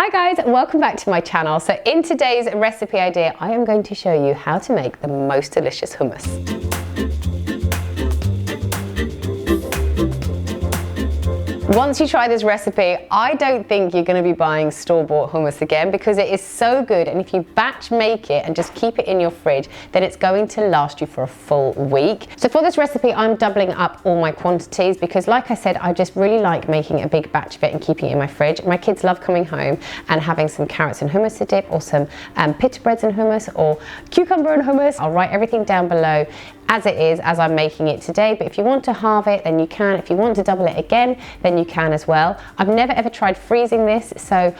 Hi guys, welcome back to my channel. So in today's recipe idea, I am going to show you how to make the most delicious hummus. Once you try this recipe, I don't think you're going to be buying store-bought hummus again because it is so good, and if you batch make it and just keep it in your fridge, then it's going to last you for a full week. So for this recipe, I'm doubling up all my quantities because, like I said, I just really like making a big batch of it and keeping it in my fridge. My kids love coming home and having some carrots and hummus to dip, or some pita breads and hummus, or cucumber and hummus. I'll write everything down below as it is, as I'm making it today, but if you want to halve it, then you can. If you want to double it again, then you can as well. I've never ever tried freezing this, so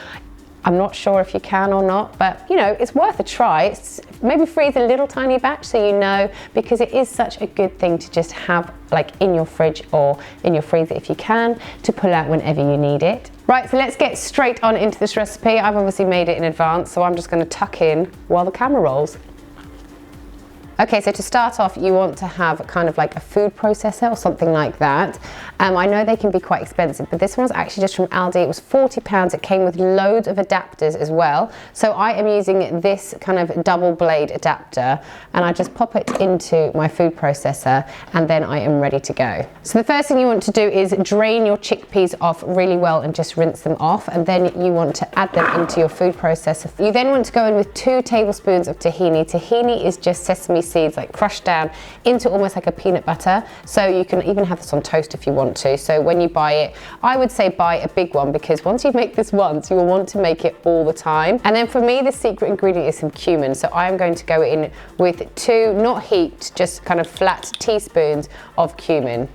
I'm not sure if you can or not, but you know, it's worth a try. Maybe freeze a little tiny batch so you know, because it is such a good thing to just have like in your fridge or in your freezer if you can, to pull out whenever you need it. Right, so let's get straight on into this recipe. I've obviously made it in advance, so I'm just going to tuck in while the camera rolls. Okay, so to start off, you want to have kind of like a food processor or something like that. I know they can be quite expensive, but this one's actually just from Aldi. It was £40. It came with loads of adapters as well. So I am using this kind of double blade adapter, and I just pop it into my food processor, and then I am ready to go. So the first thing you want to do is drain your chickpeas off really well and just rinse them off, and then you want to add them into your food processor. You then want to go in with 2 tablespoons of tahini. Tahini is just sesame seeds like crushed down into almost like a peanut butter, so you can even have this on toast if you want to. So when you buy it, I would say buy a big one, because once you make this once, you will want to make it all the time. And then for me, the secret ingredient is some cumin, so I'm going to go in with 2, not heaped, just kind of flat teaspoons of cumin.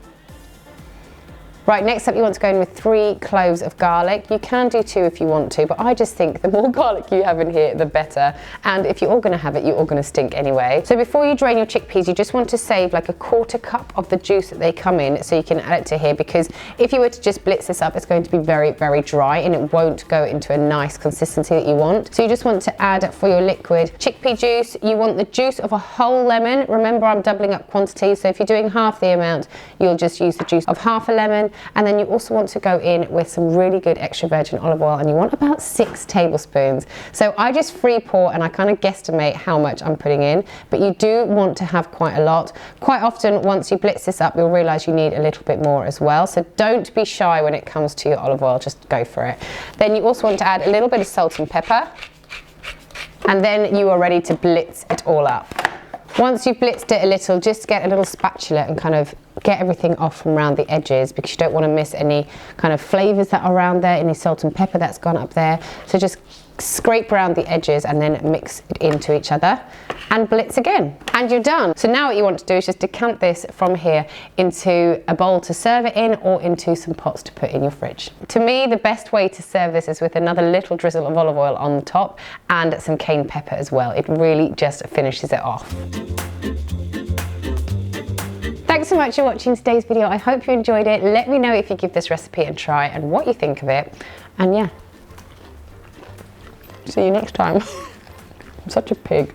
Right, next up you want to go in with 3 cloves of garlic. You can do 2 if you want to, but I just think the more garlic you have in here, the better. And if you're all gonna have it, you're all gonna stink anyway. So before you drain your chickpeas, you just want to save like a 1/4 cup of the juice that they come in, so you can add it to here, because if you were to just blitz this up, it's going to be very, very dry and it won't go into a nice consistency that you want. So you just want to add, for your liquid chickpea juice, you want the juice of a whole lemon. Remember, I'm doubling up quantity, so if you're doing half the amount, you'll just use the juice of half a lemon. And then you also want to go in with some really good extra virgin olive oil, and you want about 6 tablespoons. So I just free pour and I kind of guesstimate how much I'm putting in, but you do want to have quite a lot. Quite often, once you blitz this up, you'll realize you need a little bit more as well. So don't be shy when it comes to your olive oil, just go for it. Then you also want to add a little bit of salt and pepper, and then you are ready to blitz it all up. Once you've blitzed it a little, just get a little spatula and kind of get everything off from around the edges, because you don't want to miss any kind of flavors that are around there, any salt and pepper that's gone up there. So just scrape around the edges and then mix it into each other and blitz again, and you're done. So now what you want to do is just decant this from here into a bowl to serve it in, or into some pots to put in your fridge. To me, the best way to serve this is with another little drizzle of olive oil on the top and some cayenne pepper as well. It really just finishes it off. Thanks so much for watching today's video. I hope you enjoyed it. Let me know if you give this recipe a try and what you think of it. And yeah, see you next time. I'm such a pig.